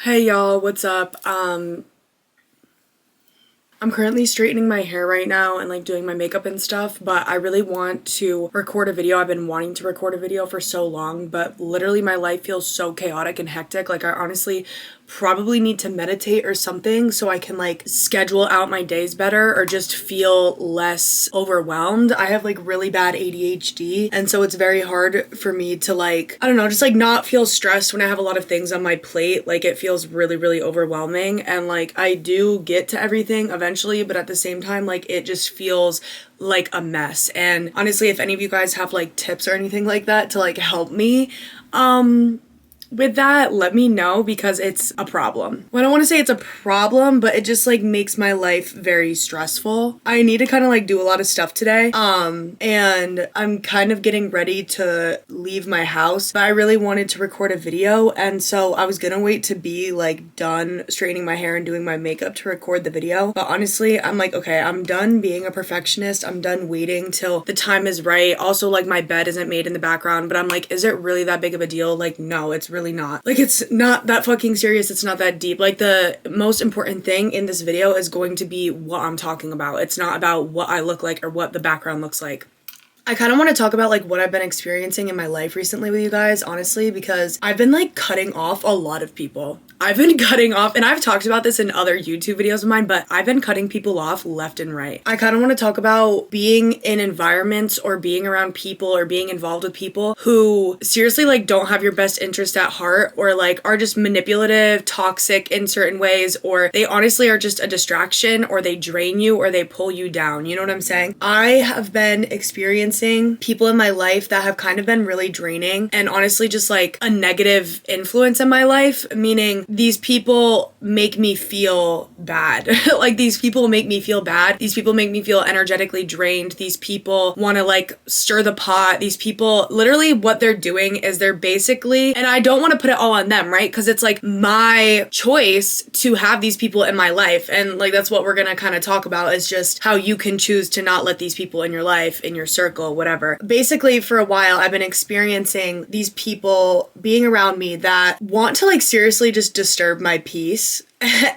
Hey y'all, what's up? I'm currently straightening my hair right now and like doing my makeup and stuff, but I really want to record a video. I've been wanting to record a video for so long, but literally my life feels so chaotic and hectic. Like I honestly probably need to meditate or something so I can like schedule out my days better or just feel less overwhelmed. I have like really bad ADHD, and so it's very hard for me to like, I don't know, just like not feel stressed when I have a lot of things on my plate. Like it feels really, really overwhelming, and like I do get to everything eventually, but at the same time, like it just feels like a mess. And honestly, if any of you guys have like tips or anything like that to like help me, with that, let me know, because it's a problem. Well, I don't want to say it's a problem, but it just like makes my life very stressful. I need to kind of like do a lot of stuff today. And I'm kind of getting ready to leave my house, but I really wanted to record a video. And so I was gonna wait to be like done straightening my hair and doing my makeup to record the video. But honestly, I'm like, okay, I'm done being a perfectionist. I'm done waiting till the time is right. Also, like my bed isn't made in the background, but I'm like, is it really that big of a deal? Like, no, it's really not. Like, it's not that fucking serious. It's not that deep. Like, the most important thing in this video is going to be what I'm talking about. It's not about what I look like or what the background looks like. I kind of want to talk about like what I've been experiencing in my life recently with you guys, honestly, because I've been like cutting off a lot of people. I've been cutting off, and I've talked about this in other YouTube videos of mine, but I've been cutting people off left and right. I kind of want to talk about being in environments or being around people or being involved with people who seriously like don't have your best interest at heart, or like are just manipulative, toxic in certain ways, or they honestly are just a distraction, or they drain you, or they pull you down. You know what I'm saying? I have been experiencing people in my life that have kind of been really draining and honestly just like a negative influence in my life, meaning these people make me feel bad. Like these people make me feel bad. These people make me feel energetically drained. These people want to like stir the pot. These people, literally what they're doing is they're basically, and I don't want to put it all on them, right? Because it's like my choice to have these people in my life. And like that's what we're going to kind of talk about, is just how you can choose to not let these people in your life, in your circle, whatever. Basically, for a while, I've been experiencing these people being around me that want to like seriously just disturb my peace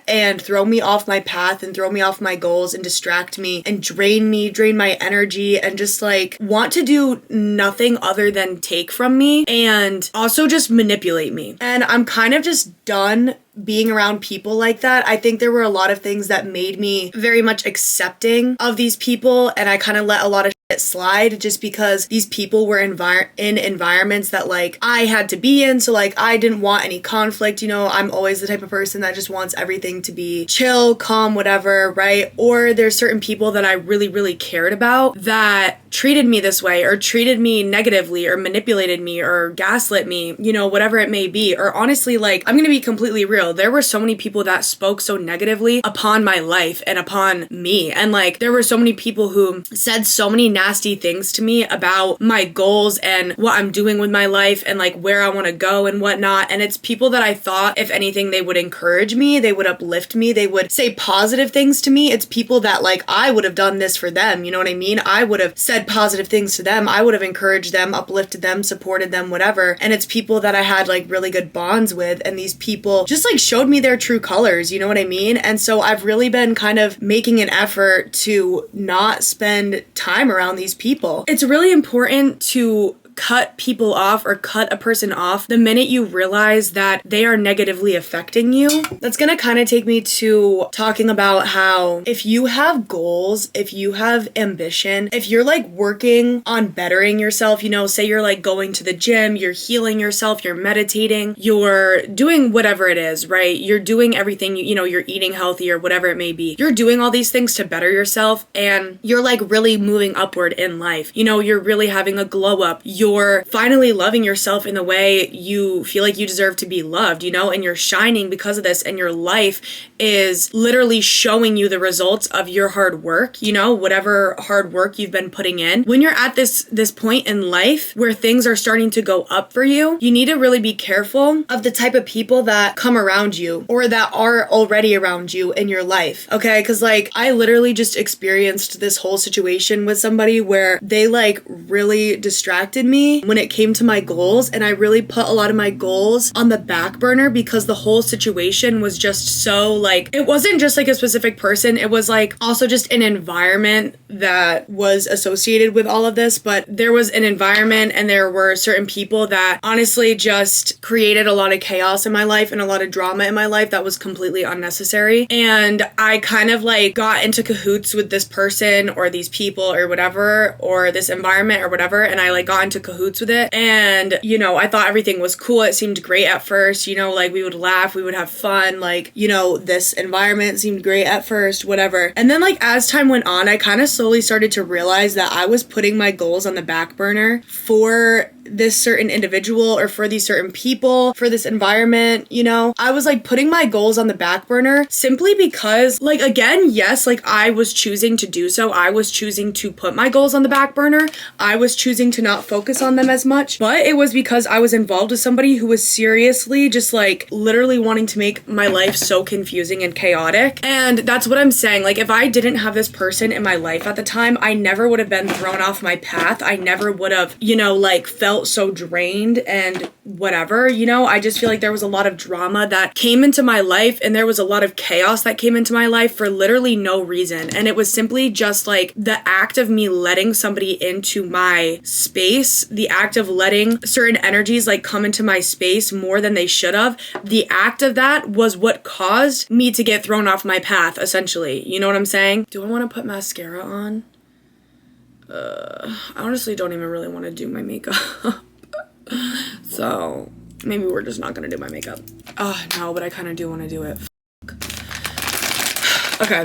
and throw me off my path and throw me off my goals and distract me and drain my energy, and just like want to do nothing other than take from me and also just manipulate me. And I'm kind of just done being around people like that. I think there were a lot of things that made me very much accepting of these people, and I kind of let a lot of shit slide just because these people were in environments that like I had to be in. So like I didn't want any conflict. You know, I'm always the type of person that just wants everything to be chill, calm, whatever, right? Or there's certain people that I really, really cared about that treated me this way, or treated me negatively, or manipulated me, or gaslit me, you know, whatever it may be. Or honestly, like, I'm gonna be completely real. There were so many people that spoke so negatively upon my life and upon me. And like, there were so many people who said so many nasty things to me about my goals and what I'm doing with my life and like where I want to go and whatnot. And it's people that I thought, if anything, they would encourage me, they would uplift me, they would say positive things to me. It's people that like I would have done this for them. You know what I mean? I would have said positive things to them. I would have encouraged them, uplifted them, supported them, whatever. And it's people that I had like really good bonds with. And these people just like showed me their true colors. You know what I mean? And so I've really been kind of making an effort to not spend time around these people. It's really important to cut people off, or cut a person off the minute you realize that they are negatively affecting you. That's gonna kind of take me to talking about how if you have goals, if you have ambition, if you're like working on bettering yourself, you know, say you're like going to the gym, you're healing yourself, you're meditating, you're doing whatever it is, right? You're doing everything, you know, you're eating healthy or whatever it may be. You're doing all these things to better yourself, and you're like really moving upward in life. You know, you're really having a glow up. You're finally loving yourself in the way you feel like you deserve to be loved, you know, and you're shining because of this, and your life is literally showing you the results of your hard work, you know, whatever hard work you've been putting in. When you're at this point in life where things are starting to go up for you, you need to really be careful of the type of people that come around you, or that are already around you in your life, okay? Because like I literally just experienced this whole situation with somebody where they like really distracted me me when it came to my goals, and I really put a lot of my goals on the back burner because the whole situation was just so like, it wasn't just like a specific person, it was like also just an environment that was associated with all of this. But there was an environment and there were certain people that honestly just created a lot of chaos in my life and a lot of drama in my life that was completely unnecessary. And I kind of like got into cahoots with this person or these people or whatever, or this environment or whatever, and I like got into cahoots with it. And you know, I thought everything was cool. It seemed great at first, you know, like we would laugh, we would have fun, like, you know, this environment seemed great at first, whatever. And then like as time went on, I kind of slowly started to realize that I was putting my goals on the back burner for this certain individual or for these certain people, for this environment, you know. I was like putting my goals on the back burner simply because, like, again, yes, like I was choosing to do so. I was choosing to put my goals on the back burner. I was choosing to not focus on them as much, but it was because I was involved with somebody who was seriously just like literally wanting to make my life so confusing and chaotic. And that's what I'm saying. Like, if I didn't have this person in my life at the time, I never would have been thrown off my path. I never would have, you know, like felt so drained and whatever, you know. I just feel like there was a lot of drama that came into my life and there was a lot of chaos that came into my life for literally no reason. And it was simply just like the act of me letting somebody into my space, the act of letting certain energies like come into my space more than they should have. The act of that was what caused me to get thrown off my path, essentially. You know what I'm saying? Do I want to put mascara on? I honestly don't even really want to do my makeup. So maybe we're just not gonna do my makeup. No, but I kind of do want to do it. Okay.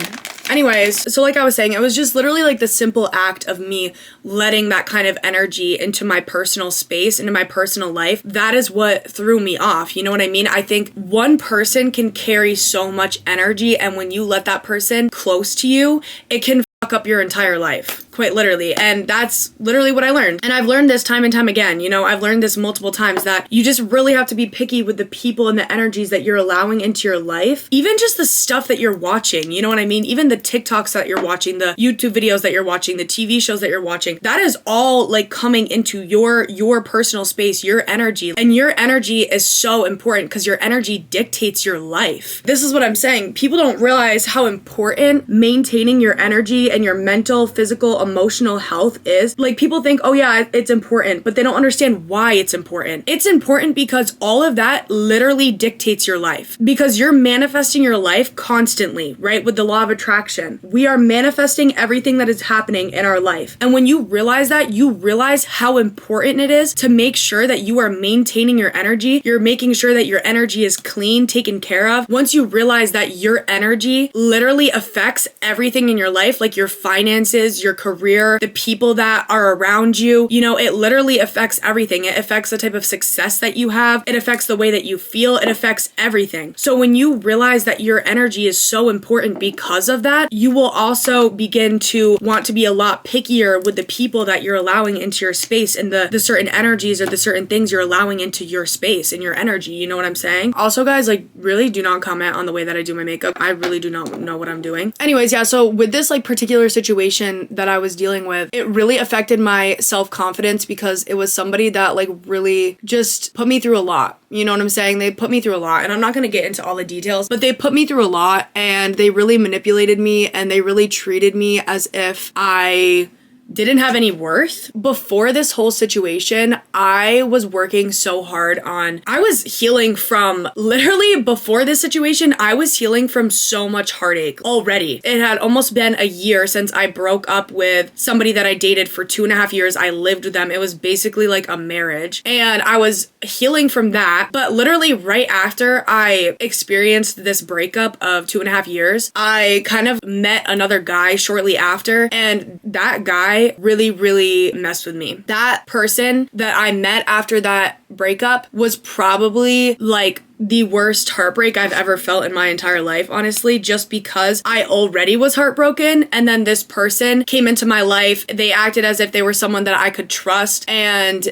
Anyways, so like I was saying, it was just literally like the simple act of me letting that kind of energy into my personal space, into my personal life. That is what threw me off. You know what I mean? I think one person can carry so much energy, and when you let that person close to you, it can fuck up your entire life, quite literally. And that's literally what I learned. And I've learned this time and time again. You know, I've learned this multiple times, that you just really have to be picky with the people and the energies that you're allowing into your life. Even just the stuff that you're watching, you know what I mean? Even the TikToks that you're watching, the YouTube videos that you're watching, the TV shows that you're watching, that is all like coming into your personal space, your energy. And your energy is so important because your energy dictates your life. This is what I'm saying. People don't realize how important maintaining your energy and your mental, physical, emotional health is. Like, people think, oh yeah, it's important, but they don't understand why it's important. It's important because all of that literally dictates your life, because you're manifesting your life constantly, right? With the law of attraction, we are manifesting everything that is happening in our life. And when you realize that, you realize how important it is to make sure that you are maintaining your energy. You're making sure that your energy is clean, taken care of. Once you realize that your energy literally affects everything in your life, like your finances, your career, the people that are around you, you know, it literally affects everything. It affects the type of success that you have. It affects the way that you feel. It affects everything. So when you realize that your energy is so important because of that, you will also begin to want to be a lot pickier with the people that you're allowing into your space, and the certain energies or the certain things you're allowing into your space and your energy. You know what I'm saying? Also, guys, like, really do not comment on the way that I do my makeup. I really do not know what I'm doing. Anyways, yeah, so with this like particular situation that I was dealing with, it really affected my self-confidence because it was somebody that like really just put me through a lot. You know what I'm saying? They put me through a lot, and I'm not going to get into all the details, but they put me through a lot, and they really manipulated me, and they really treated me as if I didn't have any worth. Before this whole situation, I was working so hard on, I was healing from, literally before this situation, I was healing from so much heartache already. It had almost been a year since I broke up with somebody that I dated for 2.5 years. I lived with them. It was basically like a marriage, and I was healing from that. But literally right after I experienced this breakup of 2.5 years, I kind of met another guy shortly after, and that guy really messed with me. That person that I met after that breakup was probably like the worst heartbreak I've ever felt in my entire life, honestly, just because I already was heartbroken, and then this person came into my life. They acted as if they were someone that I could trust, and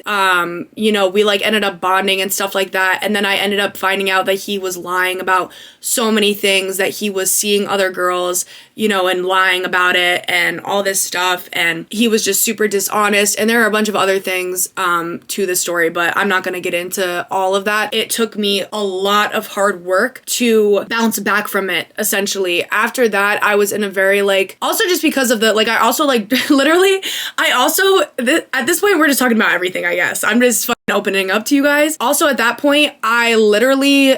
you know, we like ended up bonding and stuff like that. And then I ended up finding out that he was lying about so many things, that he was seeing other girls, you know, and lying about it and all this stuff, and he was just super dishonest. And there are a bunch of other things to the story, but I'm not going to get into all of that. It took me a lot of hard work to bounce back from it, essentially. After that, I was in a very like, also just because of the, like, I also like literally, I also, at this point, we're just talking about everything, I guess. I'm just fucking opening up to you guys. Also, at that point, I literally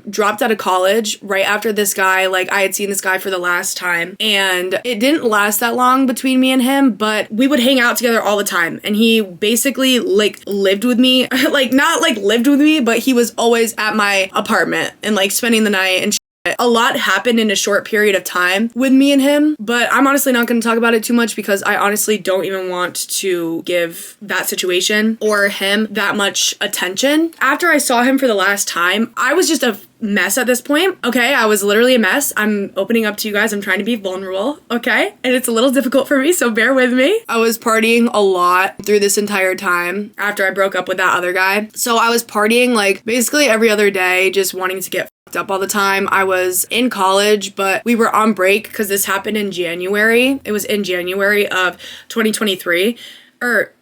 dropped out of college right after this guy. Like, I had seen this guy for the last time, and it didn't last that long between me and him, but we would hang out together all the time. And he basically like lived with me, like not like lived with me, but he was always at my apartment and like spending the night and a lot happened in a short period of time with me and him, but I'm honestly not going to talk about it too much because I honestly don't even want to give that situation or him that much attention. After I saw him for the last time, I was just a mess at this point. Okay, I was literally a mess. I'm opening up to you guys. I'm trying to be vulnerable, okay? And it's a little difficult for me, so bear with me. I was partying a lot through this entire time after I broke up with that other guy. So I was partying like basically every other day, just wanting to get up all the time. I was in college, but we were on break because this happened in January. It was in January of 2023 or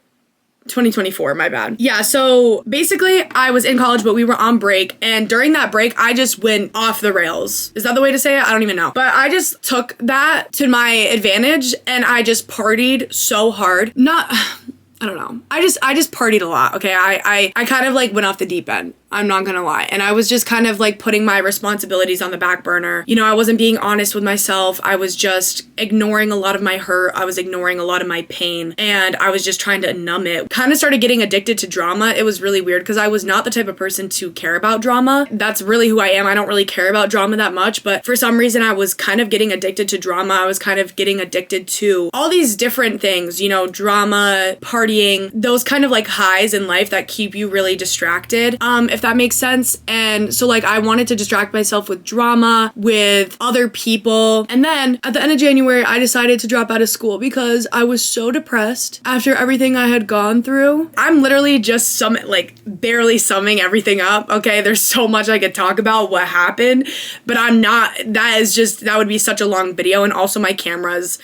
2024, my bad. Yeah, so basically I was in college, but we were on break, and during that break I just went off the rails. Is that the way to say it? I don't even know. But I just took that to my advantage and I just partied so hard. I don't know. I just partied a lot. Okay. I kind of like went off the deep end. I'm not gonna lie. And I was just kind of like putting my responsibilities on the back burner. You know, I wasn't being honest with myself. I was just ignoring a lot of my hurt. I was ignoring a lot of my pain, and I was just trying to numb it. Kind of started getting addicted to drama. It was really weird because I was not the type of person to care about drama. That's really who I am. I don't really care about drama that much, but for some reason I was kind of getting addicted to drama. I was kind of getting addicted to all these different things, you know, drama, partying, those kind of like highs in life that keep you really distracted. If that makes sense. And so like I wanted to distract myself with drama, with other people. And then at the end of January, I decided to drop out of school because I was so depressed after everything I had gone through. I'm literally just barely summing everything up. Okay. There's so much I could talk about what happened, but that would be such a long video. And also my camera's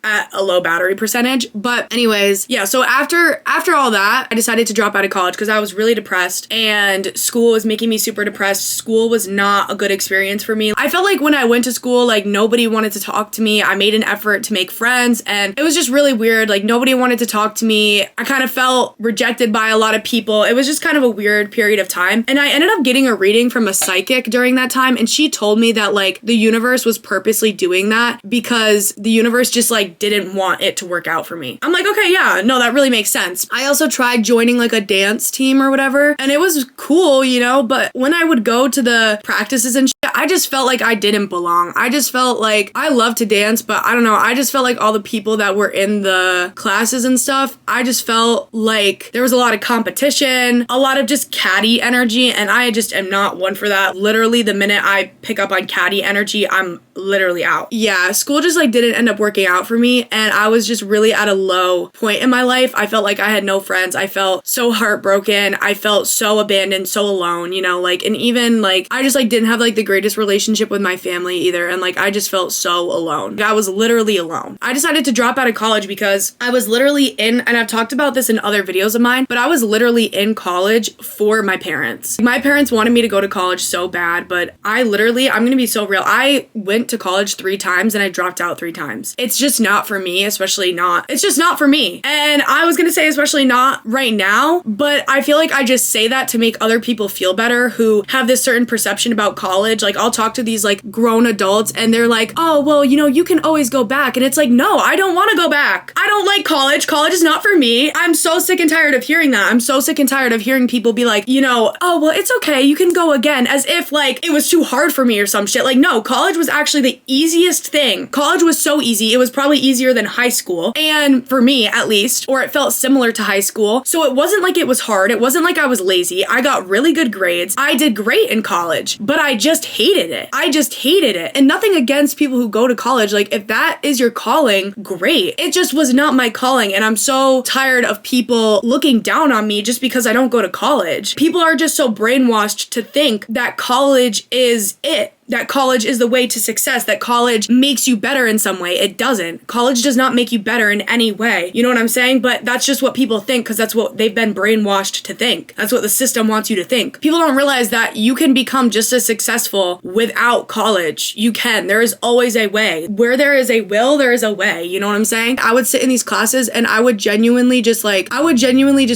at a low battery percentage. But anyways, yeah, so after all that, I decided to drop out of college because I was really depressed and school was making me super depressed. School was not a good experience for me. I felt like when I went to school, like nobody wanted to talk to me. I made an effort to make friends and it was just really weird. Like nobody wanted to talk to me. I kind of felt rejected by a lot of people. It was just kind of a weird period of time. And I ended up getting a reading from a psychic during that time, and she told me that like the universe was purposely doing that because the universe just like didn't want it to work out for me. I'm like, okay, yeah, no, that really makes sense. I also tried joining like a dance team or whatever, and it was cool, you know, but when I would go to the practices and shit, I just felt like I didn't belong. I just felt like I love to dance, but I don't know, I just felt like all the people that were in the classes and stuff, I just felt like there was a lot of competition, a lot of just catty energy, and I just am not one for that. Literally, the minute I pick up on catty energy, I'm literally out. Yeah, school just like didn't end up working out for me, and I was just really at a low point in my life. I felt like I had no friends. I felt so heartbroken. I felt so abandoned, so alone, you know, like, and even like I just like didn't have like the greatest relationship with my family either, and like I just felt so alone. I was literally alone. I decided to drop out of college because I was literally in, and I've talked about this in other videos of mine, but I was literally in college for my parents. My parents wanted me to go to college so bad, but I'm gonna be so real. I went to college 3 times and I dropped out 3 times. It's just not for me, it's just not for me. And I was gonna say especially not right now, but I feel like I just say that to make other people feel better who have this certain perception about college. Like I'll talk to these like grown adults and they're like, oh, well, you know, you can always go back. And it's like, no, I don't want to go back. I don't like college. College is not for me. I'm so sick and tired of hearing that. I'm so sick and tired of hearing people be like, you know, oh, well, it's okay. You can go again, as if like it was too hard for me or some shit. Like, no, college was actually the easiest thing. College was so easy. It was probably easier than high school. And for me, at least, or it felt similar to high school. So it wasn't like it was hard. It wasn't like I was lazy. I got really good grades. I did great in college, but I just hated it. I just hated it. And nothing against people who go to college. Like, if that is your calling, great. It just was not my calling. And I'm so tired of people looking down on me just because I don't go to college. People are just so brainwashed to think that college is it. That college is the way to success, that college makes you better in some way. It doesn't. College does not make you better in any way. You know what I'm saying? But that's just what people think because that's what they've been brainwashed to think. That's what the system wants you to think. People don't realize that you can become just as successful without college. You can. There is always a way. Where there is a will, there is a way. You know what I'm saying? I would sit in these classes and I would genuinely just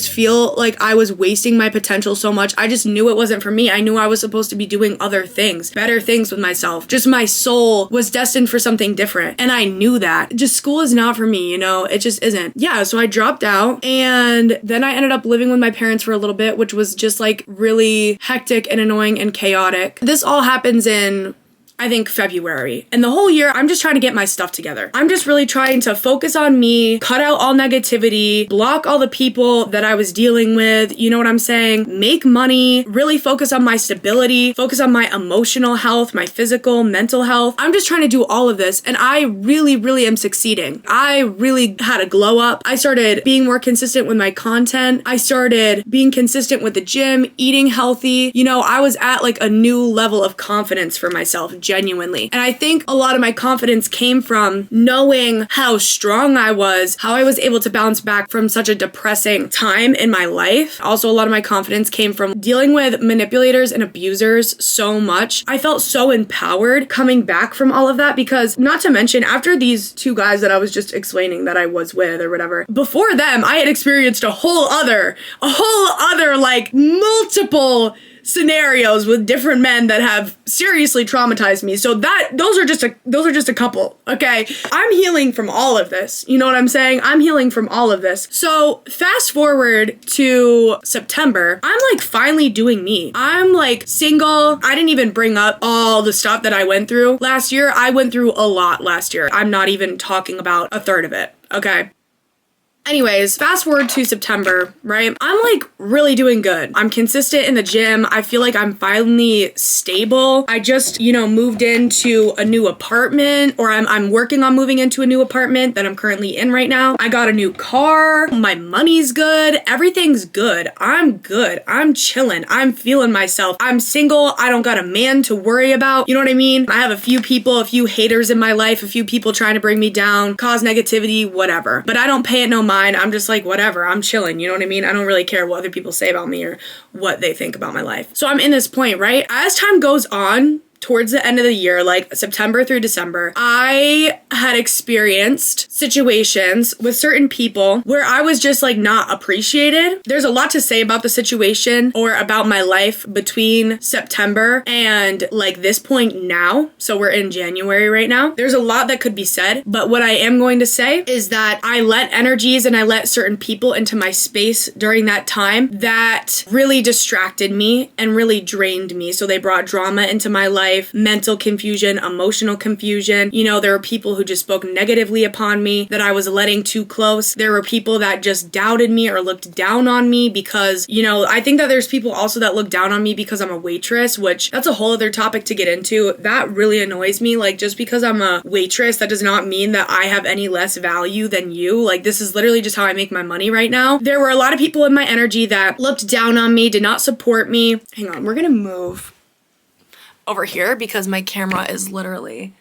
feel like I was wasting my potential so much. I just knew it wasn't for me. I knew I was supposed to be doing other things, better things with myself. Just my soul was destined for something different. And I knew that. Just school is not for me, you know? It just isn't. Yeah, so I dropped out and then I ended up living with my parents for a little bit, which was just like really hectic and annoying and chaotic. This all happens in, I think, February. And the whole year, I'm just trying to get my stuff together. I'm just really trying to focus on me, cut out all negativity, block all the people that I was dealing with, you know what I'm saying? Make money, really focus on my stability, focus on my emotional health, my physical, mental health. I'm just trying to do all of this and I really, really am succeeding. I really had a glow up. I started being more consistent with my content. I started being consistent with the gym, eating healthy. You know, I was at like a new level of confidence for myself, genuinely. And I think a lot of my confidence came from knowing how strong I was, how I was able to bounce back from such a depressing time in my life. Also, a lot of my confidence came from dealing with manipulators and abusers so much. I felt so empowered coming back from all of that because, not to mention, after these two guys that I was just explaining that I was with or whatever, before them, I had experienced a whole other like multiple scenarios with different men that have seriously traumatized me. So those are just a couple, okay? I'm healing from all of this. You know what I'm saying? I'm healing from all of this. So fast forward to September, I'm like finally doing me. I'm like single. I didn't even bring up all the stuff that I went through last year. I went through a lot last year. I'm not even talking about a third of it, okay? Anyways, fast forward to September, right? I'm like really doing good. I'm consistent in the gym. I feel like I'm finally stable. I just, you know, moved into a new apartment, or I'm working on moving into a new apartment that I'm currently in right now. I got a new car. My money's good. Everything's good. I'm good. I'm chilling. I'm feeling myself. I'm single. I don't got a man to worry about. You know what I mean? I have a few haters in my life, a few people trying to bring me down, cause negativity, whatever. But I don't pay it no mind. I'm just like, whatever, I'm chilling, you know what I mean? I don't really care what other people say about me or what they think about my life. So I'm in this point, right? As time goes on, towards the end of the year, like September through December, I had experienced situations with certain people where I was just like not appreciated. There's a lot to say about the situation or about my life between September and like this point now. So we're in January right now. There's a lot that could be said, but what I am going to say is that I let energies and I let certain people into my space during that time that really distracted me and really drained me. So they brought drama into my life, mental confusion, emotional confusion. You know, there were people who just spoke negatively upon me that I was letting too close. There were people that just doubted me or looked down on me because, you know, I think that there's people also that look down on me because I'm a waitress, which that's a whole other topic to get into. That really annoys me. Like, just because I'm a waitress, that does not mean that I have any less value than you. Like, this is literally just how I make my money right now. There were a lot of people in my energy that looked down on me, did not support me. Hang on, we're gonna move over here because my camera is literally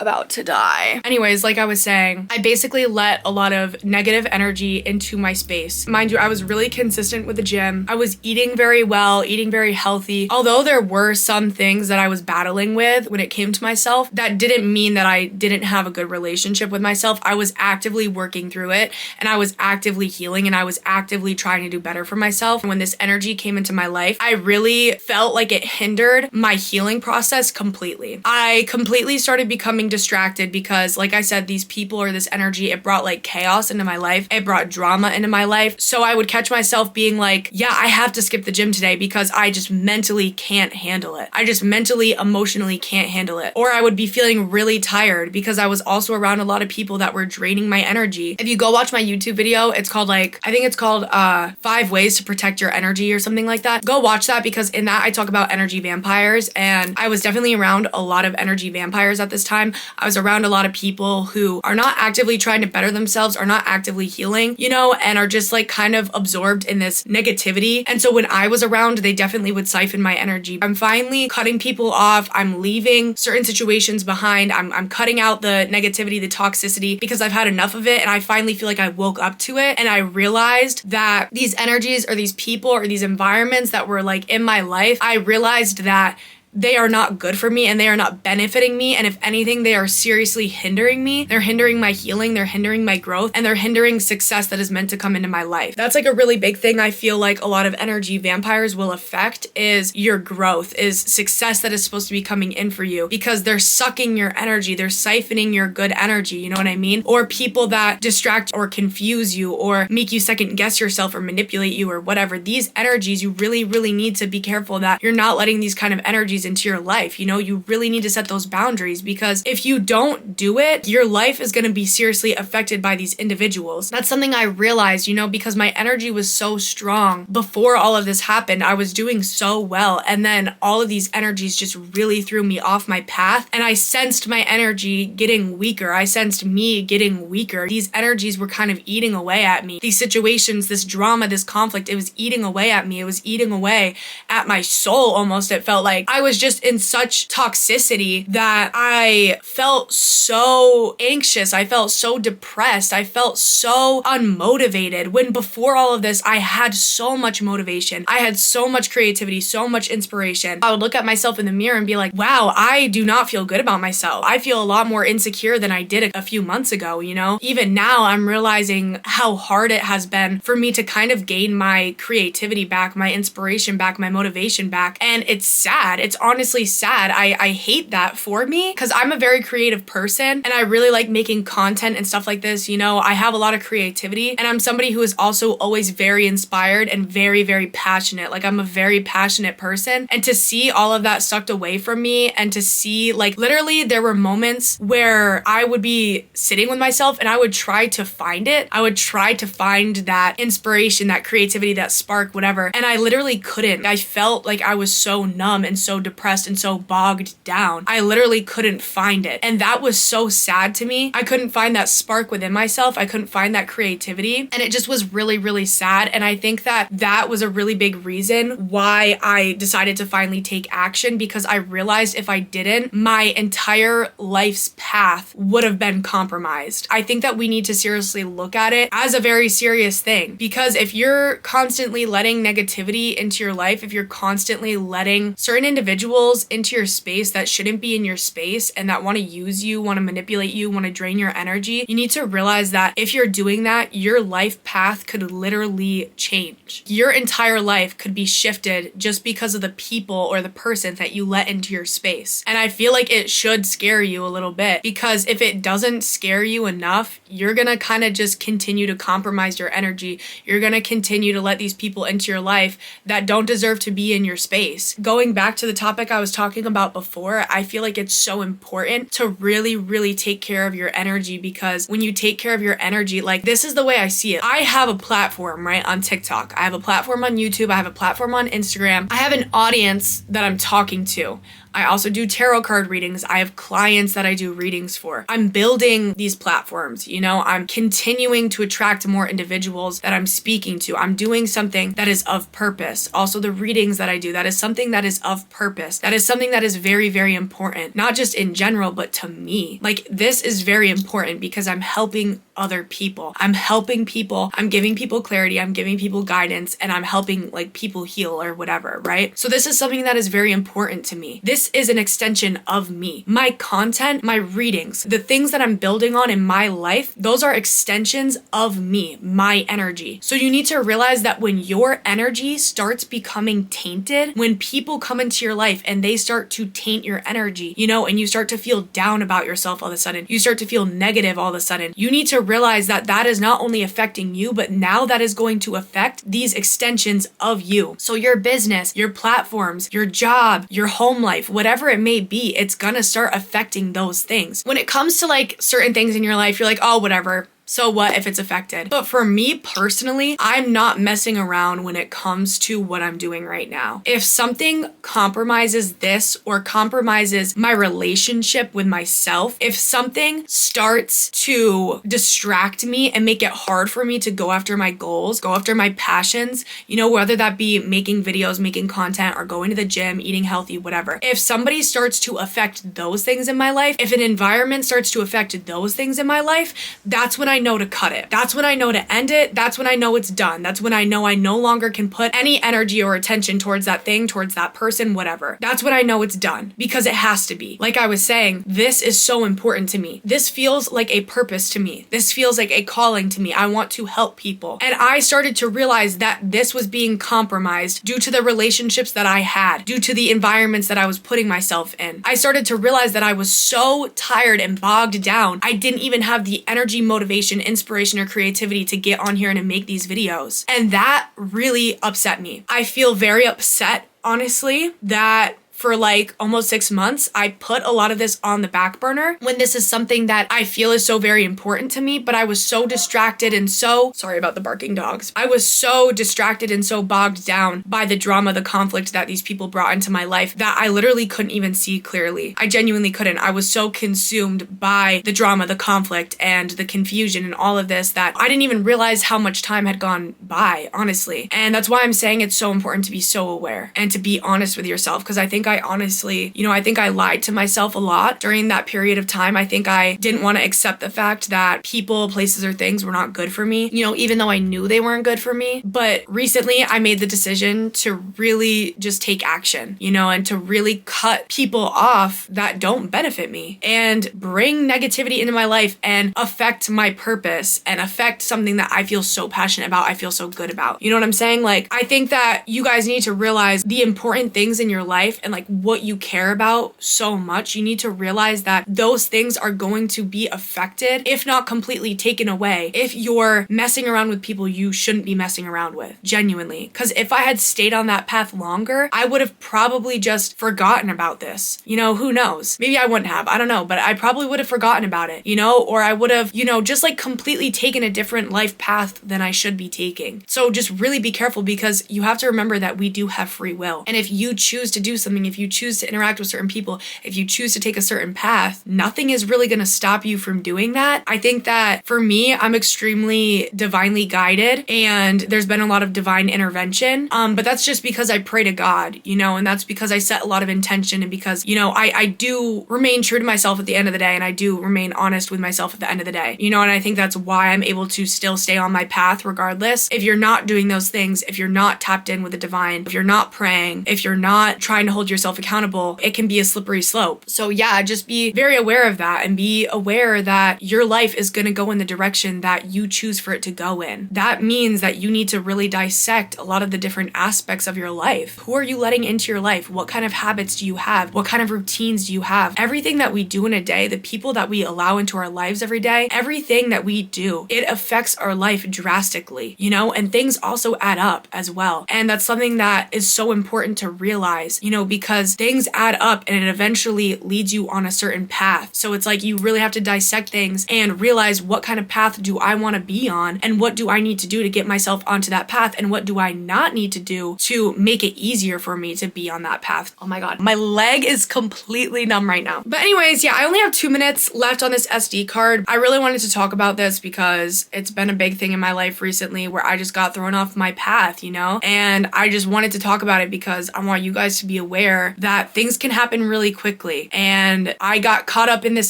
about to die. Anyways, like I was saying, I basically let a lot of negative energy into my space. Mind you, I was really consistent with the gym. I was eating very well, eating very healthy. Although there were some things that I was battling with when it came to myself, that didn't mean that I didn't have a good relationship with myself. I was actively working through it, and I was actively healing, and I was actively trying to do better for myself. And when this energy came into my life, I really felt like it hindered my healing process completely. I completely started becoming distracted because, like I said, these people or this energy, it brought like chaos into my life. It brought drama into my life. So I would catch myself being like, yeah, I have to skip the gym today because I just mentally can't handle it. I just mentally, emotionally can't handle it. Or I would be feeling really tired because I was also around a lot of people that were draining my energy. If you go watch my YouTube video, it's called like, I think it's called 5 Ways to Protect Your Energy or something like that. Go watch that because in that I talk about energy vampires, and I was definitely around a lot of energy vampires at this time. I was around a lot of people who are not actively trying to better themselves, are not actively healing, you know, and are just like kind of absorbed in this negativity. And so when I was around, they definitely would siphon my energy. I'm finally cutting people off. I'm leaving certain situations behind. I'm cutting out the negativity, the toxicity, because I've had enough of it. And I finally feel like I woke up to it. And I realized that these energies or these people or these environments that were like in my life, I realized that they are not good for me and they are not benefiting me. And if anything, they are seriously hindering me. They're hindering my healing, they're hindering my growth, and they're hindering success that is meant to come into my life. That's like a really big thing I feel like a lot of energy vampires will affect is your growth, is success that is supposed to be coming in for you, because they're sucking your energy, they're siphoning your good energy, you know what I mean? Or people that distract or confuse you or make you second guess yourself or manipulate you or whatever. These energies, you really, really need to be careful that you're not letting these kind of energies into your life. You know, you really need to set those boundaries, because if you don't do it, your life is going to be seriously affected by these individuals. That's something I realized, you know, because my energy was so strong before all of this happened. I was doing so well, and then all of these energies just really threw me off my path, and I sensed my energy getting weaker. I sensed me getting weaker. These energies were kind of eating away at me. These situations, this drama, this conflict, it was eating away at me. It was eating away at my soul almost. It felt like I was just in such toxicity that I felt so anxious. I felt so depressed. I felt so unmotivated, when before all of this, I had so much motivation. I had so much creativity, so much inspiration. I would look at myself in the mirror and be like, wow, I do not feel good about myself. I feel a lot more insecure than I did a few months ago, you know? Even now, I'm realizing how hard it has been for me to kind of gain my creativity back, my inspiration back, my motivation back. And it's sad. It's honestly sad. I hate that for me, because I'm a very creative person and I really like making content and stuff like this. You know, I have a lot of creativity, and I'm somebody who is also always very inspired and very, very passionate. Like, I'm a very passionate person, and to see all of that sucked away from me, and to see, like, literally there were moments where I would be sitting with myself and I would try to find it. I would try to find that inspiration, that creativity, that spark, whatever, and I literally couldn't. I felt like I was so numb and so depressed and so bogged down. I literally couldn't find it. And that was so sad to me. I couldn't find that spark within myself. I couldn't find that creativity. And it just was really, really sad. And I think that that was a really big reason why I decided to finally take action, because I realized if I didn't, my entire life's path would have been compromised. I think that we need to seriously look at it as a very serious thing, because if you're constantly letting negativity into your life, if you're constantly letting certain individuals into your space that shouldn't be in your space and that want to use you, want to manipulate you, want to drain your energy, you need to realize that if you're doing that, your life path could literally change. Your entire life could be shifted just because of the people or the person that you let into your space. And I feel like it should scare you a little bit, because if it doesn't scare you enough, you're gonna kind of just continue to compromise your energy. You're gonna continue to let these people into your life that don't deserve to be in your space. Going back to the topic I was talking about before, I feel like it's so important to really, really take care of your energy, because when you take care of your energy, like, this is the way I see it. I have a platform, right, on TikTok. I have a platform on YouTube. I have a platform on Instagram. I have an audience that I'm talking to. I also do tarot card readings. I have clients that I do readings for. I'm building these platforms, you know, I'm continuing to attract more individuals that I'm speaking to. I'm doing something that is of purpose. Also, the readings that I do, that is something that is of purpose. That is something that is very, very important, not just in general, but to me. Like, this is very important because I'm helping other people. I'm helping people. I'm giving people clarity. I'm giving people guidance, and I'm helping like people heal or whatever, right? So this is something that is very important to me. This is an extension of me. My content, my readings, the things that I'm building on in my life, those are extensions of me, my energy. So you need to realize that when your energy starts becoming tainted, when people come into your life and they start to taint your energy, you know, and you start to feel down about yourself all of a sudden, you start to feel negative all of a sudden, you need to realize that that is not only affecting you, but now that is going to affect these extensions of you. So your business, your platforms, your job, your home life, whatever it may be, it's gonna start affecting those things. When it comes to like certain things in your life, you're like, oh, whatever. So what if it's affected? But for me personally, I'm not messing around when it comes to what I'm doing right now. If something compromises this or compromises my relationship with myself, if something starts to distract me and make it hard for me to go after my goals, go after my passions, you know, whether that be making videos, making content, or going to the gym, eating healthy, whatever. If somebody starts to affect those things in my life, if an environment starts to affect those things in my life, that's when I know to cut it. That's when I know to end it. That's when I know it's done. That's when I know I no longer can put any energy or attention towards that thing, towards that person, whatever. That's when I know it's done, because it has to be. Like I was saying, this is so important to me. This feels like a purpose to me. This feels like a calling to me. I want to help people. And I started to realize that this was being compromised due to the relationships that I had, due to the environments that I was putting myself in. I started to realize that I was so tired and bogged down. I didn't even have the energy, motivation, inspiration, or creativity to get on here and to make these videos. And that really upset me. I feel very upset, honestly, that for like almost 6 months, I put a lot of this on the back burner when this is something that I feel is so very important to me, but I was so distracted and so, sorry about the barking dogs. I was so distracted and so bogged down by the drama, the conflict that these people brought into my life that I literally couldn't even see clearly. I genuinely couldn't. I was so consumed by the drama, the conflict, and the confusion and all of this that I didn't even realize how much time had gone by, honestly. And that's why I'm saying it's so important to be so aware and to be honest with yourself, because I think I honestly, you know, I think I lied to myself a lot during that period of time. I think I didn't want to accept the fact that people, places, or things were not good for me, you know, even though I knew they weren't good for me. But recently I made the decision to really just take action, you know, and to really cut people off that don't benefit me and bring negativity into my life and affect my purpose and affect something that I feel so passionate about, I feel so good about. You know what I'm saying? Like, I think that you guys need to realize the important things in your life and like what you care about so much. You need to realize that those things are going to be affected, if not completely taken away, if you're messing around with people you shouldn't be messing around with, genuinely. Because if I had stayed on that path longer, I would have probably just forgotten about this. You know, who knows? Maybe I wouldn't have, I don't know, but I probably would have forgotten about it, you know, or I would have, you know, just like completely taken a different life path than I should be taking. So just really be careful, because you have to remember that we do have free will. And if you choose to do something, if you choose to interact with certain people, if you choose to take a certain path, nothing is really going to stop you from doing that. I think that for me, I'm extremely divinely guided, and there's been a lot of divine intervention. But that's just because I pray to God, you know, and that's because I set a lot of intention, and because, you know, I do remain true to myself at the end of the day, and I do remain honest with myself at the end of the day, you know, and I think that's why I'm able to still stay on my path regardless. If you're not doing those things, if you're not tapped in with the divine, if you're not praying, if you're not trying to hold yourself accountable, it can be a slippery slope. So yeah, just be very aware of that, and be aware that your life is going to go in the direction that you choose for it to go in. That means that you need to really dissect a lot of the different aspects of your life. Who are you letting into your life? What kind of habits do you have? What kind of routines do you have? Everything that we do in a day, the people that we allow into our lives every day, everything that we do, it affects our life drastically, you know, and things also add up as well. And that's something that is so important to realize, you know, because because things add up and it eventually leads you on a certain path. So it's like you really have to dissect things and realize what kind of path do I want to be on and what do I need to do to get myself onto that path and what do I not need to do to make it easier for me to be on that path. Oh my god, my leg is completely numb right now. But anyways, yeah, I only have 2 minutes left on this SD card. I really wanted to talk about this because it's been a big thing in my life recently where I just got thrown off my path, you know? And I just wanted to talk about it because I want you guys to be aware that things can happen really quickly. And I got caught up in this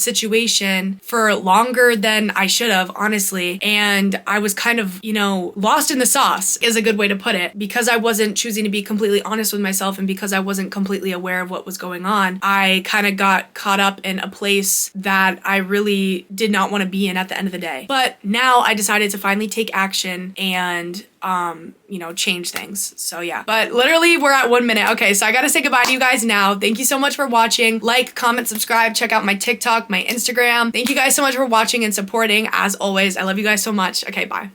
situation for longer than I should have, honestly. And I was kind of, you know, lost in the sauce is a good way to put it, because I wasn't choosing to be completely honest with myself and because I wasn't completely aware of what was going on. I kind of got caught up in a place that I really did not want to be in at the end of the day. But now I decided to finally take action and you know, change things. So yeah, but literally we're at 1 minute. Okay, so I gotta say goodbye to you guys now. Thank you so much for watching. Like, comment, subscribe, check out my TikTok, my Instagram. Thank you guys so much for watching and supporting. As always, I love you guys so much. Okay, bye.